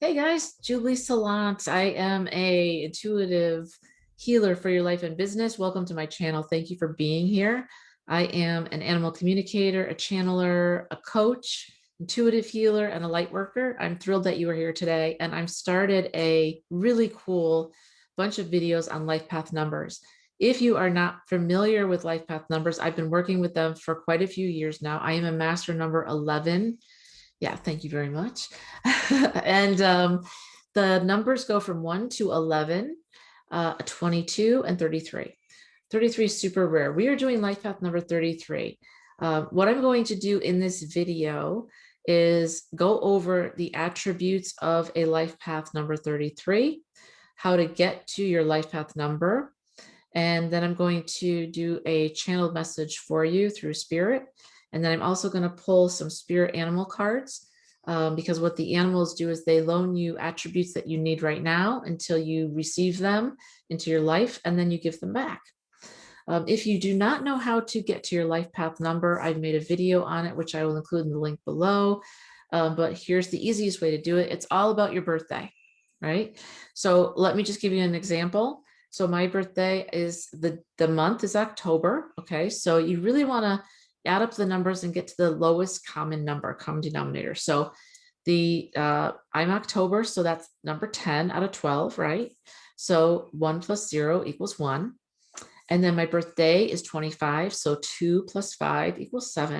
Hey guys, Julie Saillant. I am a intuitive healer for your life and business. Welcome to my channel. Thank you for being here. I am an animal communicator, a channeler, a coach, intuitive healer, and a light worker. I'm thrilled that you are here today. And I've started a really cool bunch of videos on life path numbers. If you are not familiar with life path numbers, I've been working with them for quite a few years now. I am a master number 11. Yeah, thank you very much. And the numbers go from 1 to 11, 22, and 33. 33 is super rare. We are doing life path number 33. What I'm going to do in this video is go over the attributes of a life path number 33, how to get to your life path number, and then I'm going to do a channeled message for you through spirit. And then I'm also going to pull some spirit animal cards because what the animals do is they loan you attributes that you need right now until you receive them into your life, and then you give them back. If you do not know how to get to your life path number, I've made a video on it, which I will include in the link below. But here's the easiest way to do it. It's all about your birthday, right? So let me just give you an example. So my birthday is the month is October. Okay. So you really want to add up the numbers and get to the lowest common number, common denominator. So I'm October, so that's number 10 out of 12, right? So 1 plus 0 equals 1. And then my birthday is 25, so 2 plus 5 equals 7.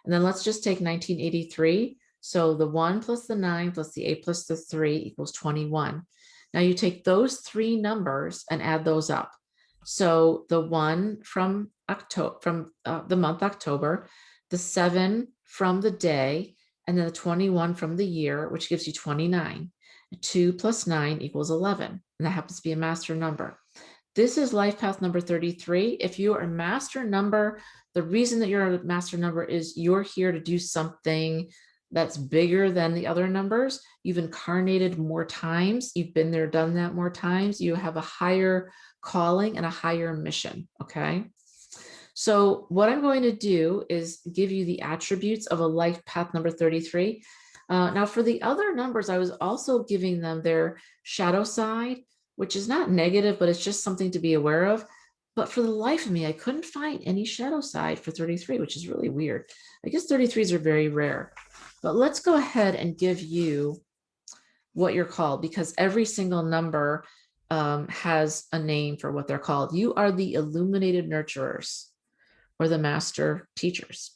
And then let's just take 1983. So the 1 plus the 9 plus the 8 plus the 3 equals 21. Now you take those three numbers and add those up. So the 1 from October, from the month October, the 7 from the day, and then the 21 from the year, which gives you 29. 2 plus 9 equals 11. And that happens to be a master number. This is life path number 33. If you are a master number, the reason that you're a master number is you're here to do something that's bigger than the other numbers. You've incarnated more times. You've been there, done that more times. You have a higher calling and a higher mission. Okay. So what I'm going to do is give you the attributes of a life path number 33. Now for the other numbers, I was also giving them their shadow side, which is not negative, but it's just something to be aware of. But for the life of me, I couldn't find any shadow side for 33, which is really weird. I guess 33s are very rare. But let's go ahead and give you what you're called, because every single number has a name for what they're called. You are the Illuminated Nurturers, or the master teachers.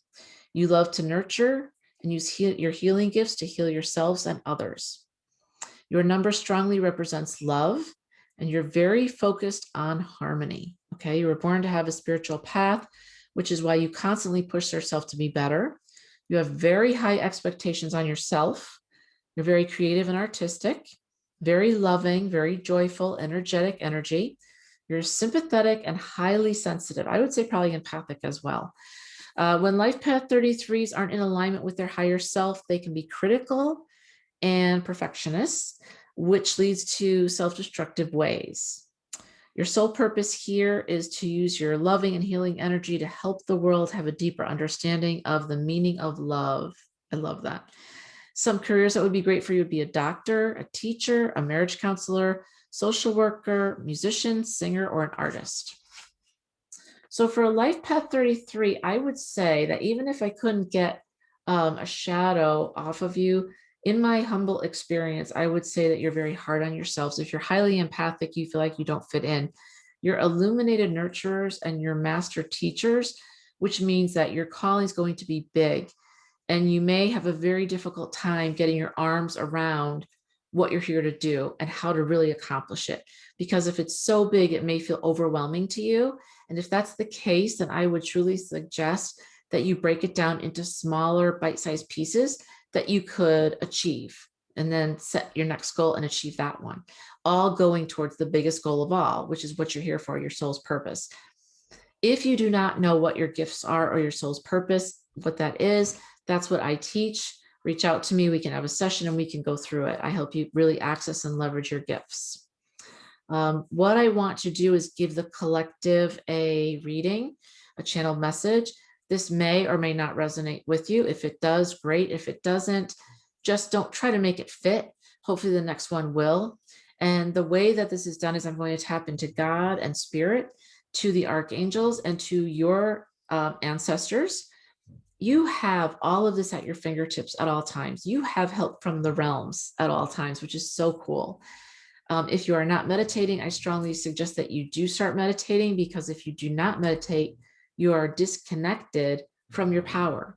You love to nurture and use your healing gifts to heal yourselves and others. Your number strongly represents love, and you're very focused on harmony. Okay, you were born to have a spiritual path, which is why you constantly push yourself to be better. You have very high expectations on yourself. You're very creative and artistic, very loving, very joyful, energetic energy. You're sympathetic and highly sensitive. I would say probably empathic as well. When life path 33s aren't in alignment with their higher self, they can be critical and perfectionists, which leads to self-destructive ways. Your sole purpose here is to use your loving and healing energy to help the world have a deeper understanding of the meaning of love. I love that. Some careers that would be great for you would be a doctor, a teacher, a marriage counselor, social worker, musician, singer, or an artist. So for a life path 33, I would say that even if I couldn't get a shadow off of you, in my humble experience, I would say that you're very hard on yourselves. If you're highly empathic, you feel like you don't fit in. You're illuminated nurturers and you're master teachers, which means that your calling is going to be big. And you may have a very difficult time getting your arms around what you're here to do and how to really accomplish it. Because if it's so big, it may feel overwhelming to you. And if that's the case, then I would truly suggest that you break it down into smaller bite-sized pieces that you could achieve, and then set your next goal and achieve that one, all going towards the biggest goal of all, which is what you're here for, your soul's purpose. If you do not know what your gifts are or your soul's purpose, what that is, that's what I teach. Reach out to me. We can have a session and we can go through it. I help you really access and leverage your gifts. What I want to do is give the collective a reading, a channeled message. This may or may not resonate with you. If it does, great. If it doesn't, just don't try to make it fit. Hopefully the next one will. And the way that this is done is I'm going to tap into God and spirit, to the archangels, and to your ancestors. You have all of this at your fingertips at all times. You have help from the realms at all times, which is so cool. If you are not meditating, I strongly suggest that you do start meditating, because if you do not meditate, you are disconnected from your power,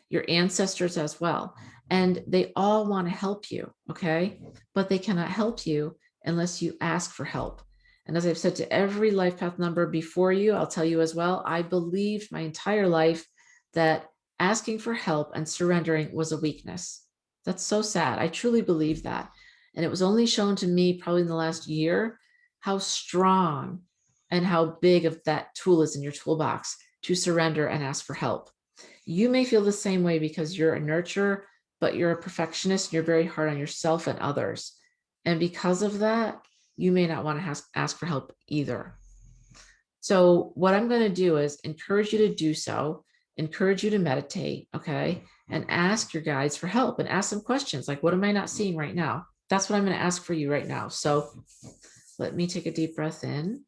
your ancestors as well. And they all want to help you, okay? But they cannot help you unless you ask for help. And as I've said to every life path number before you, I'll tell you as well, I believed my entire life that asking for help and surrendering was a weakness. That's so sad. I truly believe that. And it was only shown to me probably in the last year how strong and how big of that tool is in your toolbox to surrender and ask for help. You may feel the same way because you're a nurturer, but you're a perfectionist and you're very hard on yourself and others. And because of that, you may not want to ask for help either. So what I'm going to do is encourage you to do so, encourage you to meditate, okay? And ask your guides for help and ask them questions like, what am I not seeing right now? That's what I'm going to ask for you right now. So let me take a deep breath in.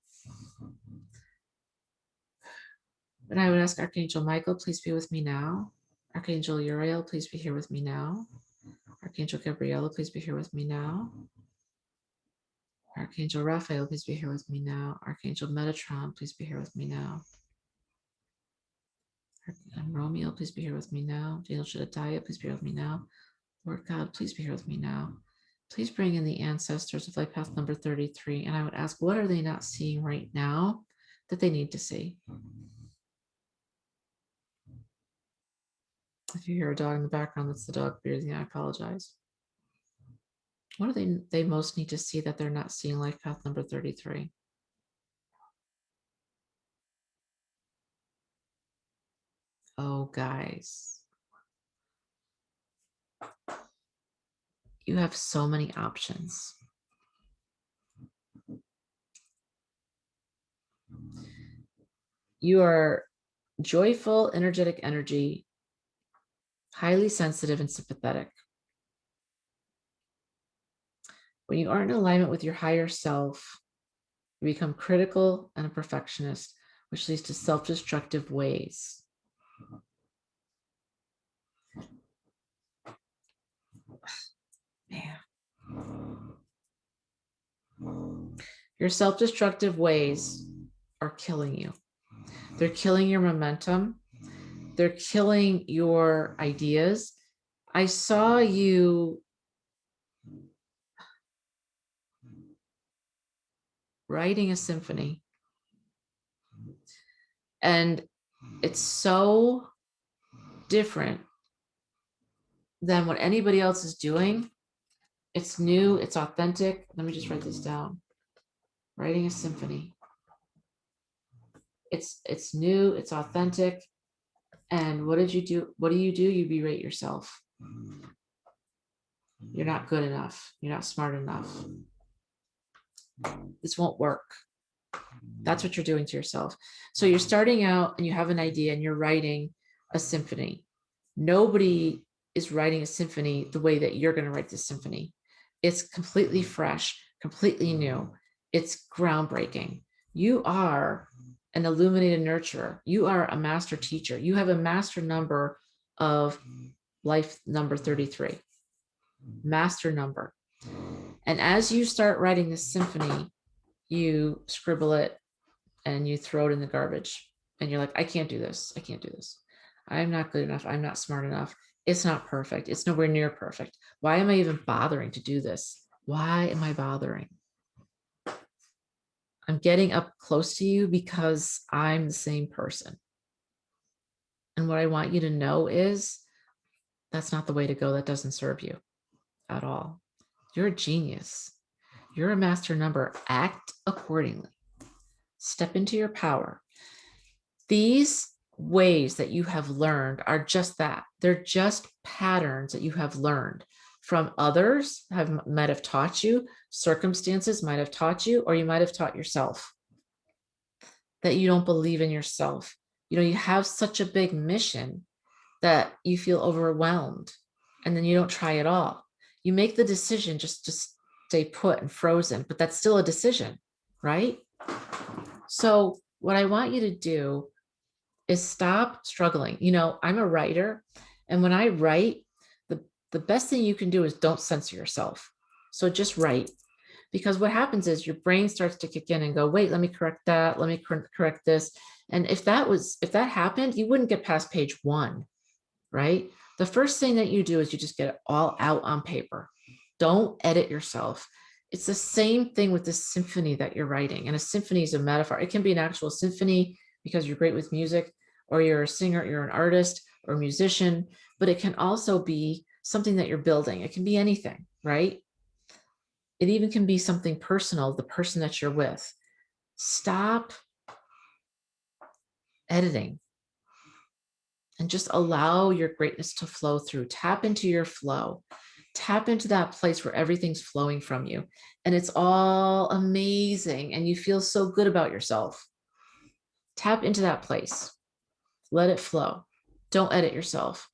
And I would ask Archangel Michael, please be with me now. Archangel Uriel, please be here with me now. Archangel Gabriella, please be here with me now. Archangel Raphael, please be here with me now. Archangel Metatron, please be here with me now. And Romeo, please be here with me now. Angel Shaddai, please be here with me now. Lord God, please be here with me now. Please bring in the ancestors of life path number 33. And I would ask, what are they not seeing right now that they need to see? If you hear a dog in the background, that's the dog breathing. I apologize. What do they most need to see that they're not seeing life path number 33? Oh, guys. You have so many options. You are joyful, energetic energy, highly sensitive and sympathetic. When you aren't in alignment with your higher self, you become critical and a perfectionist, which leads to self-destructive ways. Man. Your self-destructive ways are killing you. They're killing your momentum. They're killing your ideas. I saw you writing a symphony, and it's so different than what anybody else is doing. It's new, it's authentic. Let me just write this down. Writing a symphony. It's new, it's authentic. And what did you do? What do? You berate yourself. You're not good enough. You're not smart enough. This won't work. That's what you're doing to yourself. So you're starting out and you have an idea and you're writing a symphony. Nobody is writing a symphony the way that you're going to write this symphony. It's completely fresh, completely new. It's groundbreaking. You are an illuminated nurturer. You are a master teacher. You have a master number of life number 33. Master number. And as you start writing this symphony, you scribble it and you throw it in the garbage. And you're like, I can't do this. I can't do this. I'm not good enough. I'm not smart enough. It's not perfect. It's nowhere near perfect. Why am I even bothering to do this? Why am I bothering? I'm getting up close to you because I'm the same person. And what I want you to know is that's not the way to go. That doesn't serve you at all. You're a genius. You're a master number. Act accordingly. Step into your power. These ways that you have learned are just that. They're just patterns that you have learned from others, might have taught you, circumstances might have taught you, or you might have taught yourself that you don't believe in yourself. You know, you have such a big mission that you feel overwhelmed and then you don't try at all. You make the decision just to stay put and frozen, but that's still a decision, right? So what I want you to do is stop struggling. You know, I'm a writer, and when I write, the best thing you can do is don't censor yourself. So just write, because what happens is your brain starts to kick in and go, wait, let me correct that. Let me correct this. And if that happened, you wouldn't get past page 1, right? The first thing that you do is you just get it all out on paper. Don't edit yourself. It's the same thing with the symphony that you're writing. And a symphony is a metaphor. It can be an actual symphony because you're great with music, or you're a singer, you're an artist or a musician, but it can also be something that you're building. It can be anything, right? It even can be something personal, the person that you're with. Stop editing and just allow your greatness to flow through. Tap into your flow. Tap into that place where everything's flowing from you and it's all amazing and you feel so good about yourself. Tap into that place. Let it flow. Don't edit yourself,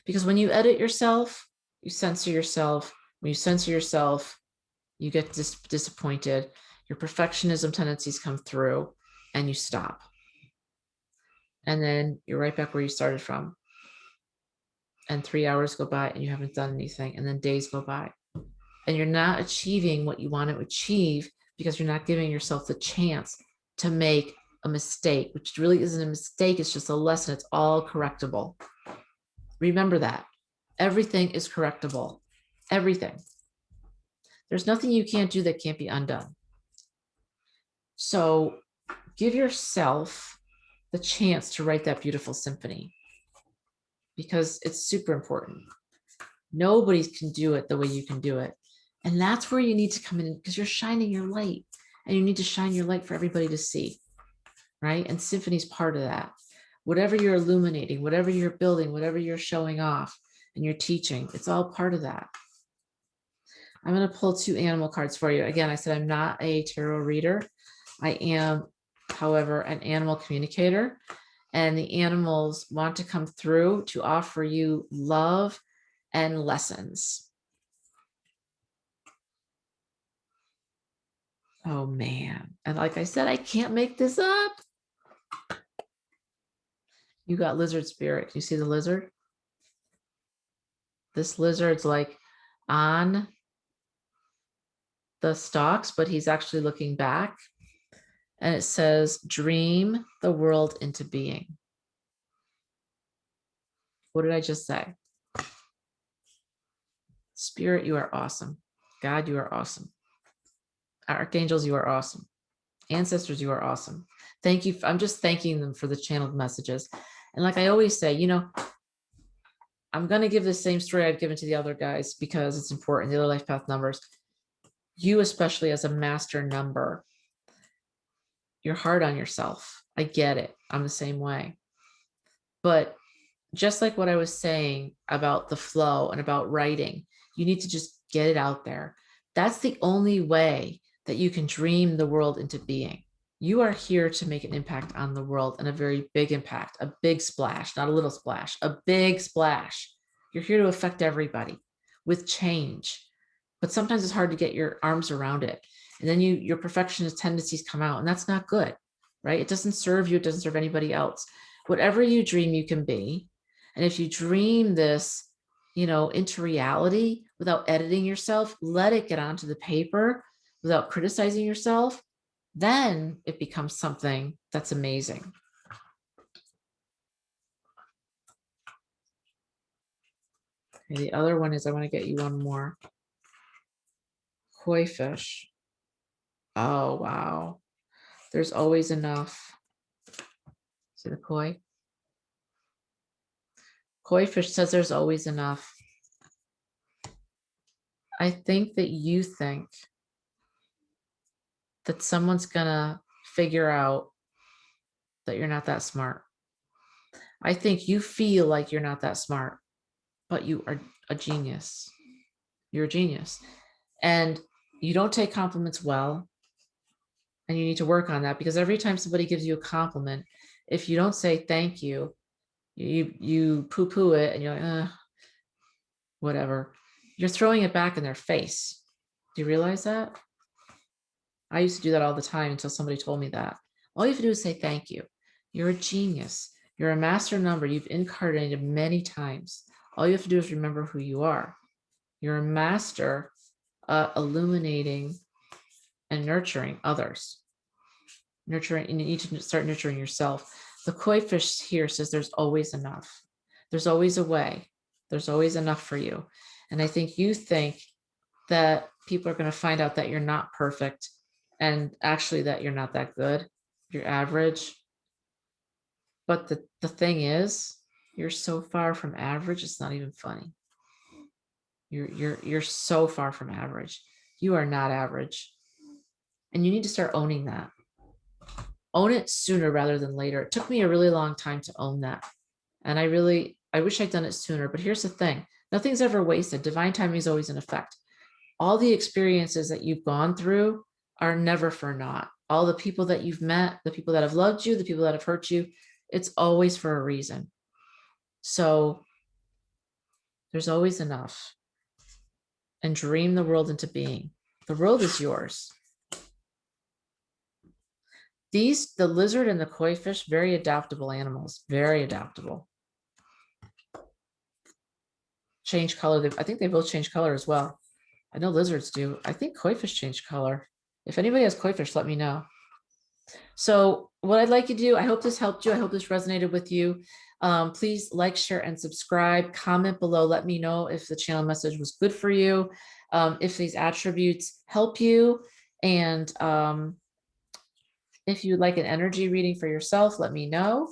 because when you edit yourself, you censor yourself. When you censor yourself, you get disappointed. Your perfectionism tendencies come through and you stop. And then you're right back where you started from. And 3 hours go by and you haven't done anything. And then days go by and you're not achieving what you want to achieve because you're not giving yourself the chance to make a mistake, which really isn't a mistake. It's just a lesson. It's all correctable. Remember that. Everything is correctable. Everything. There's nothing you can't do that can't be undone. So give yourself the chance to write that beautiful symphony, because it's super important. Nobody can do it the way you can do it. And that's where you need to come in, because you're shining your light and you need to shine your light for everybody to see, right? And symphony is part of that. Whatever you're illuminating, whatever you're building, whatever you're showing off and you're teaching, it's all part of that. I'm going to pull 2 animal cards for you. Again, I said I'm not a tarot reader. I am, however, an animal communicator, and the animals want to come through to offer you love and lessons. Oh man. And like I said, I can't make this up. You got lizard spirit. Can you see the lizard? This lizard's like on the stalks, but he's actually looking back. And it says, dream the world into being. What did I just say? Spirit, you are awesome. God, you are awesome. Archangels, you are awesome. Ancestors, you are awesome. Thank you. I'm just thanking them for the channeled messages. And like I always say, you know, I'm going to give the same story I've given to the other guys because it's important. The other life path numbers. You, especially as a master number, you're hard on yourself. I get it. I'm the same way. But just like what I was saying about the flow and about writing, you need to just get it out there. That's the only way that you can dream the world into being. You are here to make an impact on the world, and a very big impact, a big splash, not a little splash, a big splash. You're here to affect everybody with change. But sometimes it's hard to get your arms around it. And then your perfectionist tendencies come out, and that's not good, right? It doesn't serve you. It doesn't serve anybody else. Whatever you dream, you can be. And if you dream this, you know, into reality without editing yourself, let it get onto the paper without criticizing yourself, then it becomes something that's amazing. Okay, the other one is, I want to get you one more. Koi fish. Oh, wow. There's always enough. See the koi? Koi fish says there's always enough. I think that you think that someone's gonna figure out that you're not that smart. I think you feel like you're not that smart, but you are a genius. You're a genius. And you don't take compliments well. And you need to work on that, because every time somebody gives you a compliment, if you don't say thank you, you poo-poo it and you're like, whatever. you're throwing it back in their face. Do you realize that? I used to do that all the time until somebody told me that. All you have to do is say thank you. You're a genius. You're a master number. You've incarnated many times. All you have to do is remember who you are. You're a master illuminating and nurturing others. Nurturing, and you need to start nurturing yourself. The koi fish here says there's always enough. There's always a way. There's always enough for you. And I think you think that people are going to find out that you're not perfect and actually that you're not that good. You're average. But the thing is, you're so far from average, it's not even funny. You're so far from average. You are not average. And you need to start owning that. Own it sooner rather than later. It took me a really long time to own that. And I wish I'd done it sooner. But here's the thing. Nothing's ever wasted. Divine timing is always in effect. All the experiences that you've gone through are never for naught. All the people that you've met, the people that have loved you, the people that have hurt you, it's always for a reason. So there's always enough. And dream the world into being. The world is yours. The lizard and the koi fish, very adaptable animals, very adaptable. Change color. I think they both change color as well. I know lizards do. I think koi fish change color. If anybody has koi fish, let me know. So what I'd like you to do, I hope this helped you. I hope this resonated with you. Please like, share, and subscribe. Comment below. Let me know if the channel message was good for you, if these attributes help you. And if you'd like an energy reading for yourself, let me know.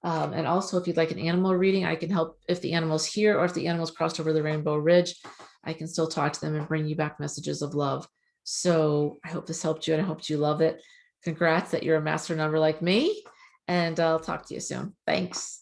And also, if you'd like an animal reading, I can help if the animal's here or if the animal's crossed over the Rainbow Ridge. I can still talk to them and bring you back messages of love. So I hope this helped you and I hope you love it. Congrats that you're a master number like me. And I'll talk to you soon. Thanks.